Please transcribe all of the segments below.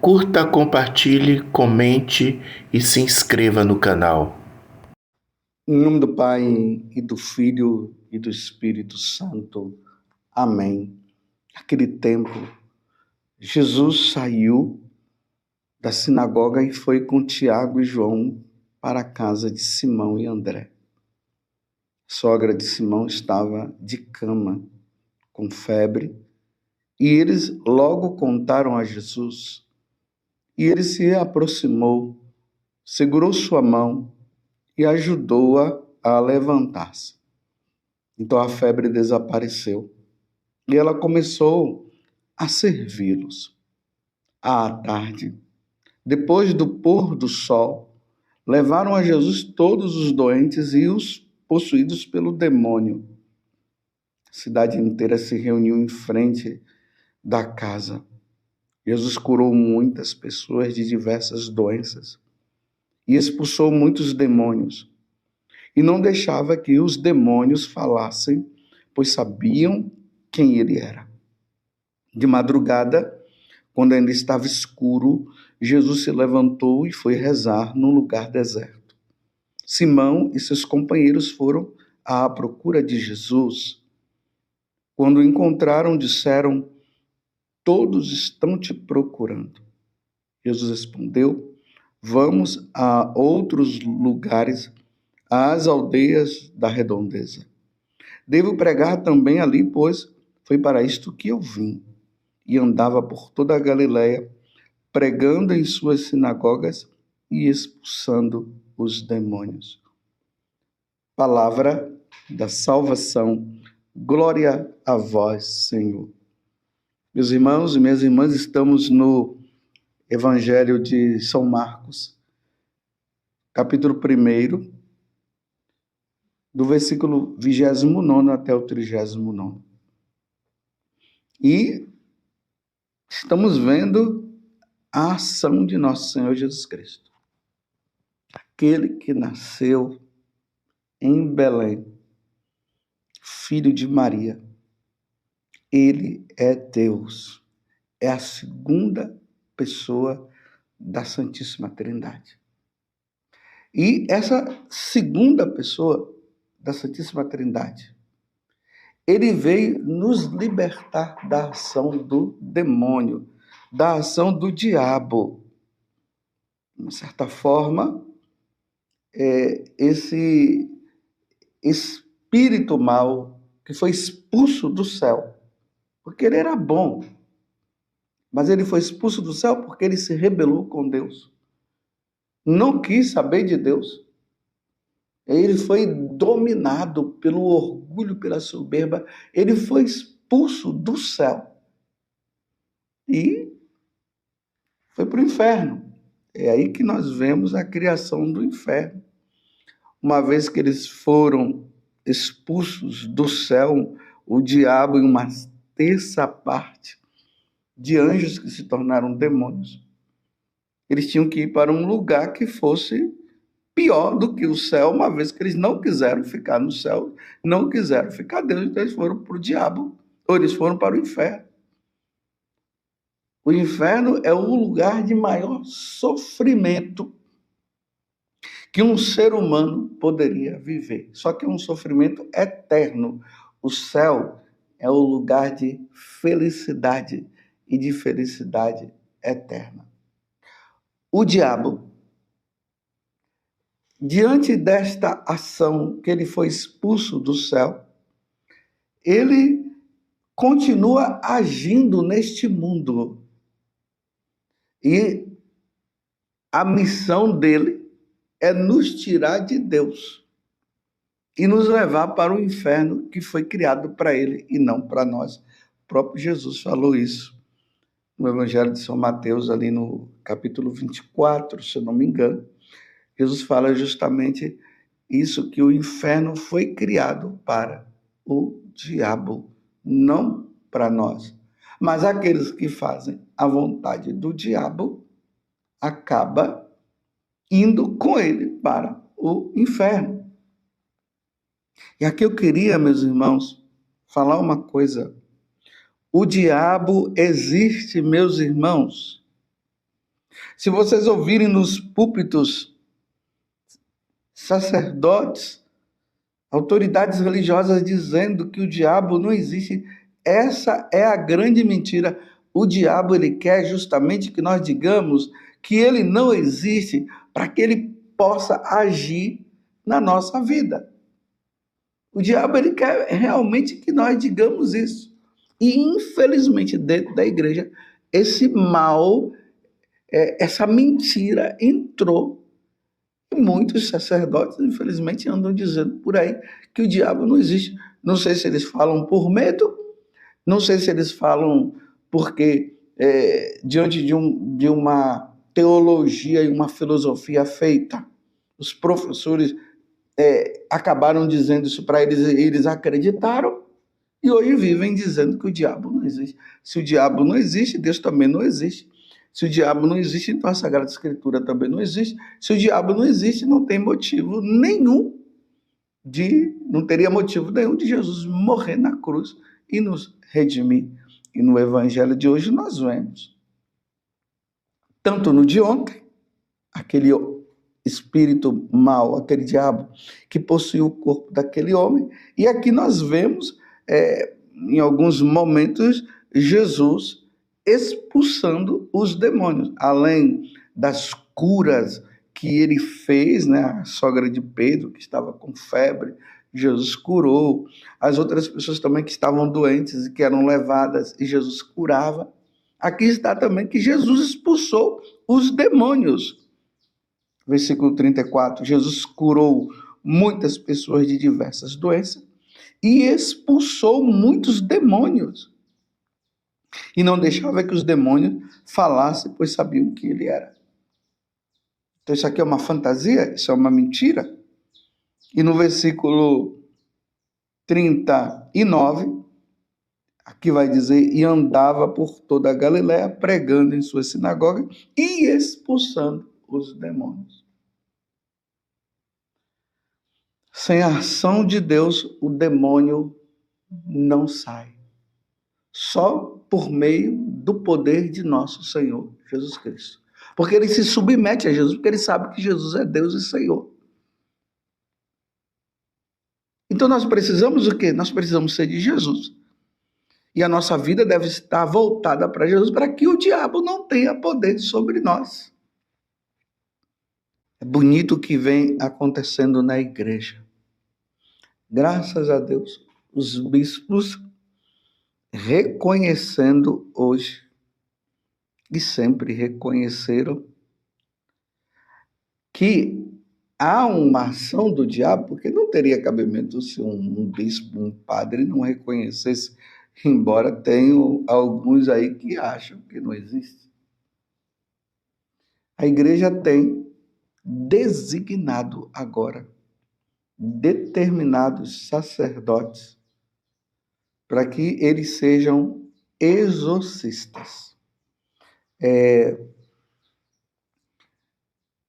Curta, compartilhe, comente e se inscreva no canal. Em nome do Pai, e do Filho, e do Espírito Santo. Amém. Naquele tempo, Jesus saiu da sinagoga e foi com Tiago e João para a casa de Simão e André. A sogra de Simão estava de cama, com febre, e eles logo contaram a Jesus. E ele se aproximou, segurou sua mão e ajudou-a a levantar-se. Então a febre desapareceu e ela começou a servi-los. À tarde, depois do pôr do sol, levaram a Jesus todos os doentes e os possuídos pelo demônio. A cidade inteira se reuniu em frente da casa. Jesus curou muitas pessoas de diversas doenças e expulsou muitos demônios. E não deixava que os demônios falassem, pois sabiam quem ele era. De madrugada, quando ainda estava escuro, Jesus se levantou e foi rezar num lugar deserto. Simão e seus companheiros foram à procura de Jesus. Quando o encontraram, disseram: "Todos estão te procurando." Jesus respondeu: "Vamos a outros lugares, às aldeias da redondeza. Devo pregar também ali, pois foi para isto que eu vim." E andava por toda a Galiléia, pregando em suas sinagogas e expulsando os demônios. Palavra da salvação. Glória a vós, Senhor. Meus irmãos e minhas irmãs, estamos no Evangelho de São Marcos, capítulo 1, do versículo 29 até o 39. E estamos vendo a ação de nosso Senhor Jesus Cristo. Aquele que nasceu em Belém, filho de Maria. Ele é Deus. É a segunda pessoa da Santíssima Trindade. E essa segunda pessoa da Santíssima Trindade, ele veio nos libertar da ação do demônio, da ação do diabo. De uma certa forma, esse espírito mau que foi expulso do céu, porque ele era bom, mas ele foi expulso do céu porque ele se rebelou com Deus. Não quis saber de Deus. Ele foi dominado pelo orgulho, pela soberba. Ele foi expulso do céu e foi para o inferno. É aí que nós vemos a criação do inferno. Uma vez que eles foram expulsos do céu, o diabo e uma terça parte de anjos que se tornaram demônios, eles tinham que ir para um lugar que fosse pior do que o céu, uma vez que eles não quiseram ficar no céu, não quiseram ficar Deus, então eles foram para o diabo, ou eles foram para o inferno. O inferno é o lugar de maior sofrimento que um ser humano poderia viver. Só que é um sofrimento eterno. O céu é o lugar de felicidade e de felicidade eterna. O diabo, diante desta ação que ele foi expulso do céu, ele continua agindo neste mundo. E a missão dele é nos tirar de Deus e nos levar para o inferno que foi criado para ele e não para nós. O próprio Jesus falou isso no Evangelho de São Mateus, ali no capítulo 24, se eu não me engano. Jesus fala justamente isso, que o inferno foi criado para o diabo, não para nós. Mas aqueles que fazem a vontade do diabo acabam indo com ele para o inferno. E aqui eu queria, meus irmãos, falar uma coisa. O diabo existe, meus irmãos, Se vocês ouvirem nos púlpitos sacerdotes, autoridades religiosas dizendo que o diabo não existe, essa é a grande mentira. O diabo, ele quer justamente que nós digamos que ele não existe para que ele possa agir na nossa vida. O diabo, ele quer realmente que nós digamos isso. E, infelizmente, dentro da igreja, esse mal, essa mentira entrou. E muitos sacerdotes, infelizmente, andam dizendo por aí que o diabo não existe. Não sei se eles falam por medo, não sei se eles falam porque, diante de uma teologia e uma filosofia feita, os professores acabaram dizendo isso para eles, e eles acreditaram, e hoje vivem dizendo que o diabo não existe. Se o diabo não existe, Deus também não existe. Se o diabo não existe, então a Sagrada Escritura também não existe. Se o diabo não existe, não tem motivo nenhum não teria motivo nenhum de Jesus morrer na cruz e nos redimir. E no evangelho de hoje nós vemos, tanto no de ontem, aquele espírito mau, aquele diabo que possuiu o corpo daquele homem, e aqui nós vemos, em alguns momentos, Jesus expulsando os demônios, além das curas que ele fez, né? A sogra de Pedro, que estava com febre, Jesus curou. As outras pessoas também que estavam doentes e que eram levadas, e Jesus curava. Aqui está também que Jesus expulsou os demônios. Versículo 34, Jesus curou muitas pessoas de diversas doenças e expulsou muitos demônios. E não deixava que os demônios falassem, pois sabiam que ele era. Então isso aqui é uma fantasia? Isso é uma mentira? E no versículo 39, aqui vai dizer, e andava por toda a Galiléia, pregando em sua sinagoga e expulsando os demônios. Sem a ação de Deus, o demônio não sai. Só por meio do poder de nosso Senhor Jesus Cristo. Porque ele se submete a Jesus, porque ele sabe que Jesus é Deus e Senhor. Então nós precisamos o quê? Nós precisamos ser de Jesus. E a nossa vida deve estar voltada para Jesus, para que o diabo não tenha poder sobre nós. É bonito o que vem acontecendo na igreja. Graças a Deus, os bispos reconhecendo hoje, e sempre reconheceram, que há uma ação do diabo, porque não teria cabimento se um bispo, um padre não reconhecesse, embora tenham alguns aí que acham que não existe. A igreja tem designado agora determinados sacerdotes para que eles sejam exorcistas.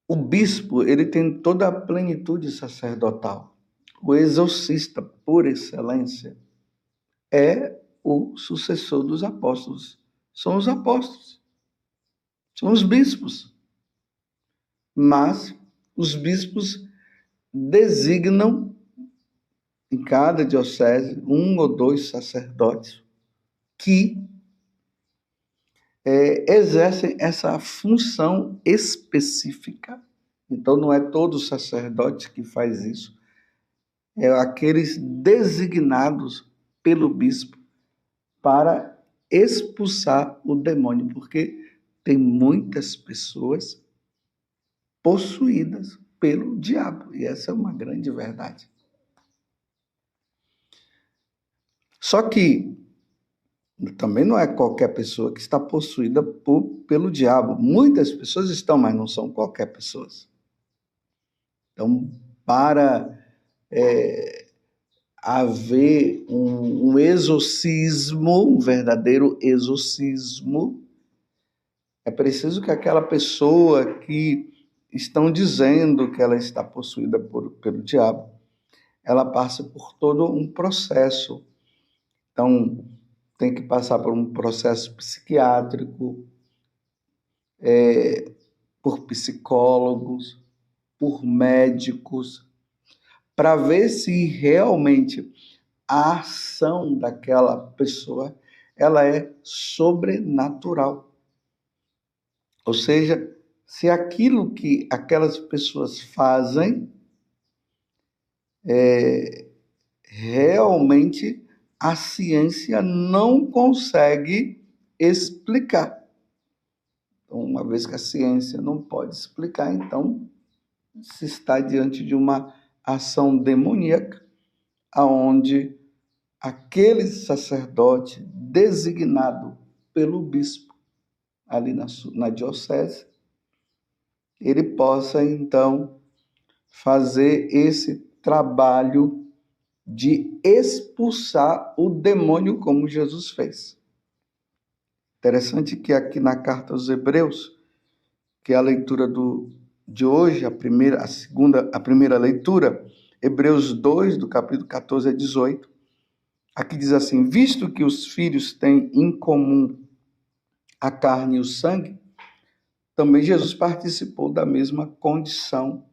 O bispo, ele tem toda a plenitude sacerdotal. O exorcista, por excelência, é o sucessor dos apóstolos. São os apóstolos. São os bispos. Mas os bispos designam em cada diocese 1 ou 2 sacerdotes que exercem essa função específica. Então, não é todo sacerdote que faz isso, é aqueles designados pelo bispo para expulsar o demônio, porque tem muitas pessoas possuídas pelo diabo, e essa é uma grande verdade. Só que também não é qualquer pessoa que está possuída pelo diabo. Muitas pessoas estão, mas não são qualquer pessoas. Então, para haver um exorcismo, um verdadeiro exorcismo, é preciso que aquela pessoa que estão dizendo que ela está possuída pelo diabo, ela passe por todo um processo. Então, tem que passar por um processo psiquiátrico, por psicólogos, por médicos, para ver se realmente a ação daquela pessoa ela é sobrenatural. Ou seja, se aquilo que aquelas pessoas fazem realmente a ciência não consegue explicar. Então, uma vez que a ciência não pode explicar, então se está diante de uma ação demoníaca, aonde aquele sacerdote designado pelo bispo ali na diocese, ele possa então fazer esse trabalho de expulsar o demônio como Jesus fez. Interessante que aqui na carta aos Hebreus, que é a leitura de hoje, a primeira leitura, Hebreus 2, do capítulo 14 a 18, aqui diz assim: visto que os filhos têm em comum a carne e o sangue, também Jesus participou da mesma condição,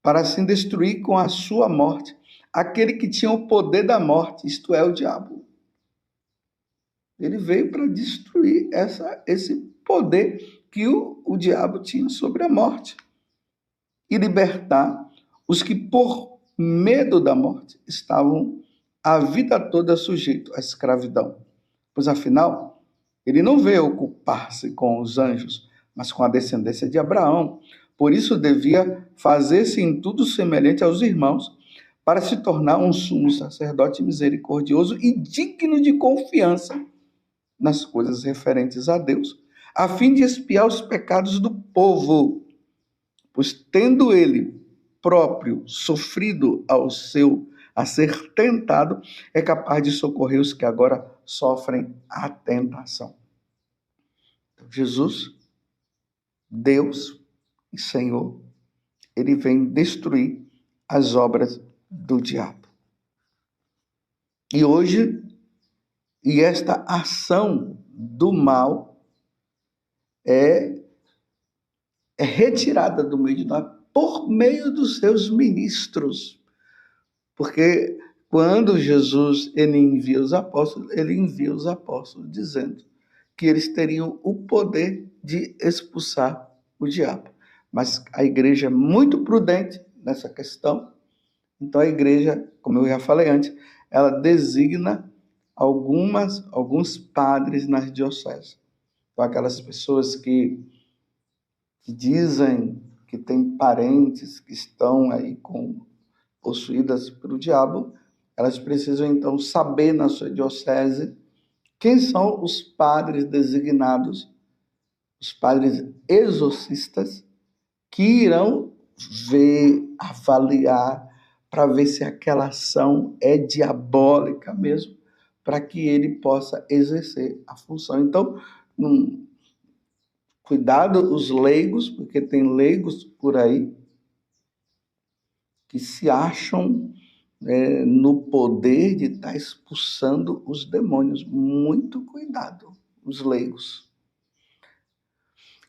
para assim destruir com a sua morte aquele que tinha o poder da morte, isto é, o diabo. Ele veio para destruir esse poder que o diabo tinha sobre a morte e libertar os que, por medo da morte, estavam a vida toda sujeitos à escravidão. Pois, afinal, ele não veio ocupar-se com os anjos, mas com a descendência de Abraão. Por isso, devia fazer-se em tudo semelhante aos irmãos, para se tornar um sumo sacerdote misericordioso e digno de confiança nas coisas referentes a Deus, a fim de expiar os pecados do povo, pois tendo ele próprio sofrido a ser tentado, é capaz de socorrer os que agora sofrem a tentação. Então, Jesus, Deus e Senhor, ele vem destruir as obras do diabo. E esta ação do mal é retirada do meio de nós por meio dos seus ministros. Porque quando Jesus ele envia os apóstolos dizendo que eles teriam o poder de expulsar o diabo. Mas a igreja é muito prudente nessa questão. Então a igreja, como eu já falei antes, ela designa alguns padres nas dioceses. Então aquelas pessoas que dizem que têm parentes que estão aí possuídas pelo diabo, elas precisam então saber na sua diocese quem são os padres designados, os padres exorcistas, que irão ver, avaliar, para ver se aquela ação é diabólica mesmo, para que ele possa exercer a função. Então, cuidado os leigos, porque tem leigos por aí que se acham no poder de estar expulsando os demônios. Muito cuidado, os leigos.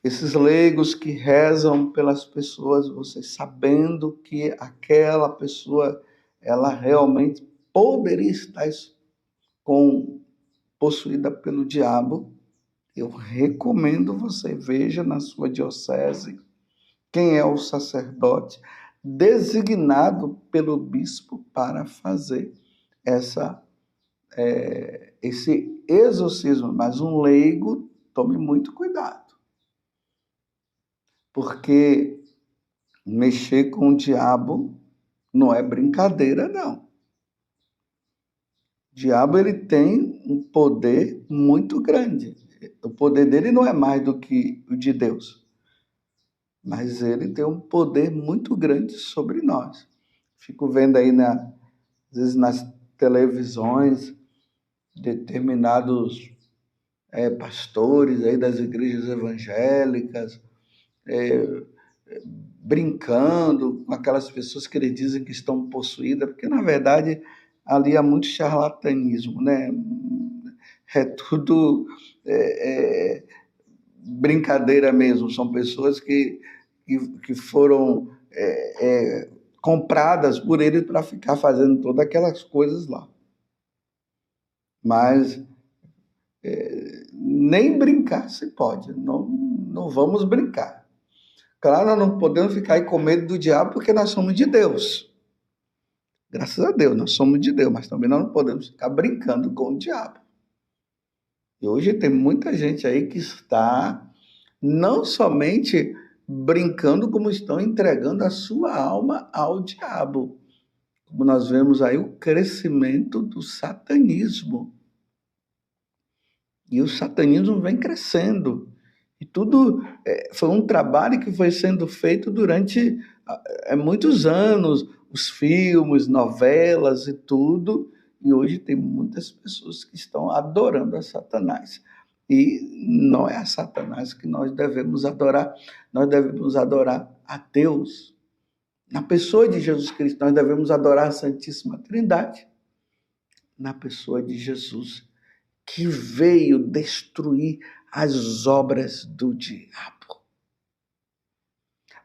Esses leigos que rezam pelas pessoas, vocês sabendo que aquela pessoa, ela realmente poderia estar possuída pelo diabo, eu recomendo você veja na sua diocese quem é o sacerdote designado pelo bispo para fazer esse exorcismo. Mas um leigo, tome muito cuidado. Porque mexer com o diabo não é brincadeira, não. O diabo ele tem um poder muito grande. O poder dele não é mais do que o de Deus. Mas ele tem um poder muito grande sobre nós. Fico vendo aí, às vezes nas televisões, determinados pastores aí das igrejas evangélicas, brincando com aquelas pessoas que eles dizem que estão possuídas, porque na verdade ali há muito charlatanismo, né? É tudo brincadeira mesmo, são pessoas que foram compradas por ele para ficar fazendo todas aquelas coisas lá. Mas nem brincar se pode, não vamos brincar. Claro, nós não podemos ficar aí com medo do diabo porque nós somos de Deus. Graças a Deus, nós somos de Deus, mas também nós não podemos ficar brincando com o diabo. E hoje tem muita gente aí que está não somente brincando, como estão entregando a sua alma ao diabo. Como nós vemos aí o crescimento do satanismo. E o satanismo vem crescendo. E tudo foi um trabalho que foi sendo feito durante muitos anos, os filmes, novelas e tudo. E hoje tem muitas pessoas que estão adorando a Satanás. E não é a Satanás que nós devemos adorar a Deus. Na pessoa de Jesus Cristo, nós devemos adorar a Santíssima Trindade. Na pessoa de Jesus, que veio destruir as obras do diabo.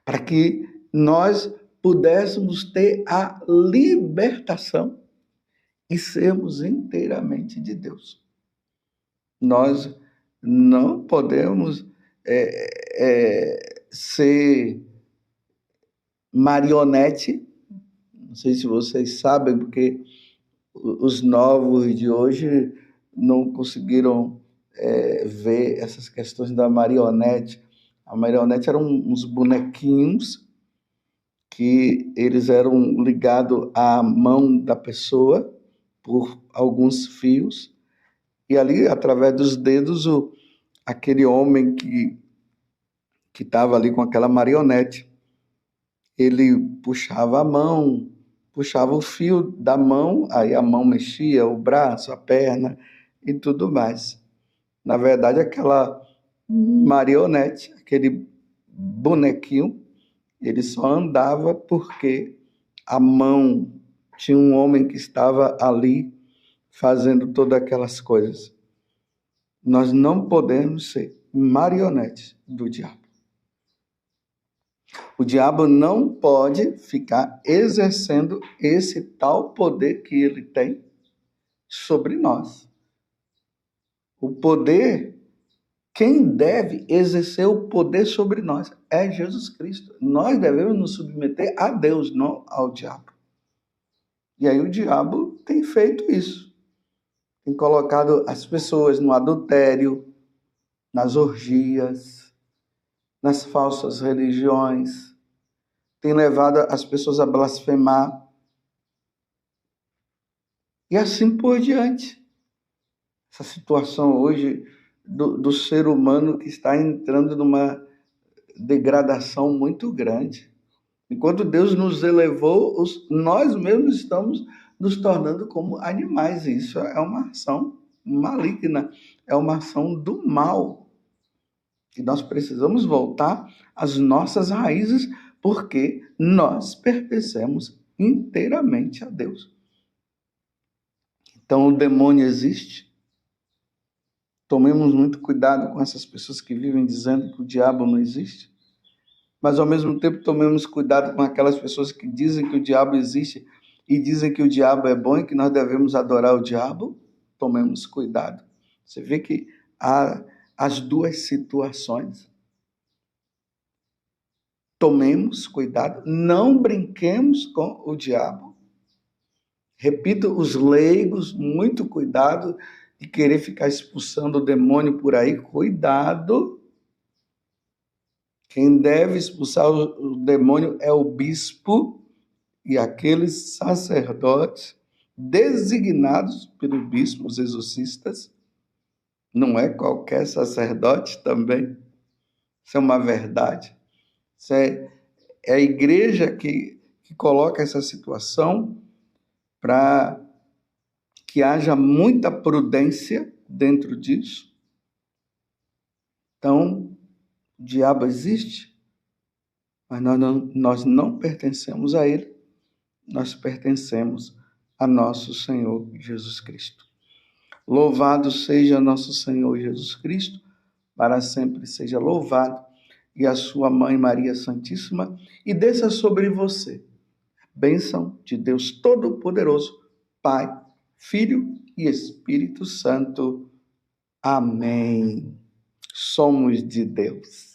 Para que nós pudéssemos ter a libertação e sermos inteiramente de Deus. Nós não podemos ser marionete. Não sei se vocês sabem, porque os novos de hoje não conseguiram ver essas questões da marionete. A marionete eram uns bonequinhos que eles eram ligados à mão da pessoa por alguns fios, e ali, através dos dedos, aquele homem que estava ali com aquela marionete, ele puxava a mão, puxava o fio da mão, aí a mão mexia, o braço, a perna e tudo mais. Na verdade, aquela marionete, aquele bonequinho, ele só andava porque a mão tinha um homem que estava ali fazendo todas aquelas coisas. Nós não podemos ser marionetes do diabo. O diabo não pode ficar exercendo esse tal poder que ele tem sobre nós. O poder, quem deve exercer o poder sobre nós é Jesus Cristo. Nós devemos nos submeter a Deus, não ao diabo. E aí o diabo tem feito isso. Tem colocado as pessoas no adultério, nas orgias, nas falsas religiões, tem levado as pessoas a blasfemar. E assim por diante. Essa situação hoje do ser humano que está entrando numa degradação muito grande. Enquanto Deus nos elevou, nós mesmos estamos nos tornando como animais. Isso é uma ação maligna, é uma ação do mal. E nós precisamos voltar às nossas raízes, porque nós pertencemos inteiramente a Deus. Então, o demônio existe. Tomemos muito cuidado com essas pessoas que vivem dizendo que o diabo não existe. Mas, ao mesmo tempo, tomemos cuidado com aquelas pessoas que dizem que o diabo existe e dizem que o diabo é bom e que nós devemos adorar o diabo. Tomemos cuidado. Você vê que há as duas situações. Tomemos cuidado, não brinquemos com o diabo. Repito, os leigos, muito cuidado de querer ficar expulsando o demônio por aí. Cuidado. Quem deve expulsar o demônio é o bispo e aqueles sacerdotes designados pelo bispo, os exorcistas. Não é qualquer sacerdote também. Isso é uma verdade. Isso é a igreja que coloca essa situação para que haja muita prudência dentro disso. Então, o diabo existe, mas nós não pertencemos a ele, nós pertencemos a nosso Senhor Jesus Cristo. Louvado seja nosso Senhor Jesus Cristo, para sempre seja louvado, e a sua mãe Maria Santíssima, e desça sobre você a bênção de Deus Todo-Poderoso, Pai, Filho e Espírito Santo. Amém. Somos de Deus.